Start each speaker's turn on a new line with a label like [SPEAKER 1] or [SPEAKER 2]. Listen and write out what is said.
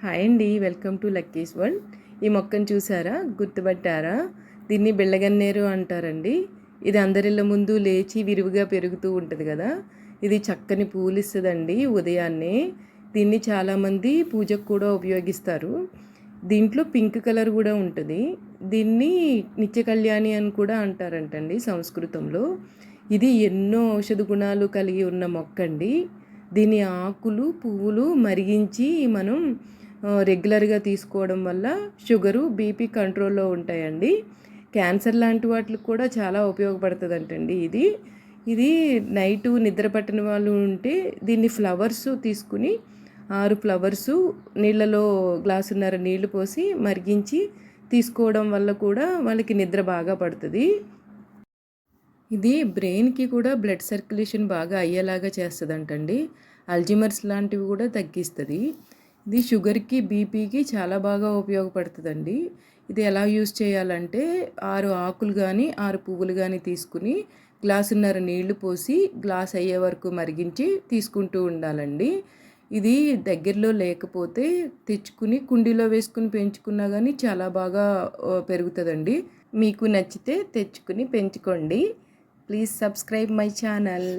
[SPEAKER 1] Hi అండి, welcome to Lucky's world. ఈ మొక్కను చూసారా, గుర్తుపట్టారా? దీన్ని బిళ్ళగన్నేరు అంటారండి. ఇది అందరిళ్ళ ముందు లేచి విరివిగా పెరుగుతూ ఉంటుంది కదా. ఇది చక్కని పూలు ఇస్తుందండి ఉదయాన్నే. దీన్ని చాలామంది పూజకు కూడా ఉపయోగిస్తారు. దీంట్లో పింక్ కలర్ కూడా ఉంటుంది. దీన్ని నిత్య కళ్యాణి అని కూడా అంటారంటండి సంస్కృతంలో. ఇది ఎన్నో ఔషధ గుణాలు కలిగి ఉన్న మొక్క అండి. దీని ఆకులు పువ్వులు మరిగించి మనం రెగ్యులర్గా తీసుకోవడం వల్ల షుగరు బీపీ కంట్రోల్లో ఉంటాయండి. క్యాన్సర్ లాంటి వాటికి కూడా చాలా ఉపయోగపడుతుందంటండి ఇది. ఇది నైటు నిద్ర పట్టని వాళ్ళు ఉంటే దీన్ని ఫ్లవర్స్ తీసుకుని 6 ఫ్లవర్సు నీళ్ళలో గ్లాసున్నర నీళ్లు పోసి మరిగించి తీసుకోవడం వల్ల కూడా వాళ్ళకి నిద్ర బాగా పడుతుంది. ఇది బ్రెయిన్కి కూడా బ్లడ్ సర్క్యులేషన్ బాగా అయ్యేలాగా చేస్తుందంటండి. అల్జిమర్స్ లాంటివి కూడా తగ్గిస్తుంది. ఇది షుగర్కి బీపీకి చాలా బాగా ఉపయోగపడుతుందండి. ఇది ఎలా యూజ్ చేయాలంటే 6 ఆకులు కానీ 6 పువ్వులు కానీ తీసుకుని గ్లాసున్నర నీళ్లు పోసి గ్లాస్ అయ్యే వరకు మరిగించి తీసుకుంటూ ఉండాలండి. ఇది దగ్గరలో లేకపోతే తెచ్చుకుని కుండీలో వేసుకుని పెంచుకున్నా కానీ చాలా బాగా పెరుగుతుందండి. మీకు నచ్చితే తెచ్చుకుని పెంచుకోండి. Please subscribe my channel.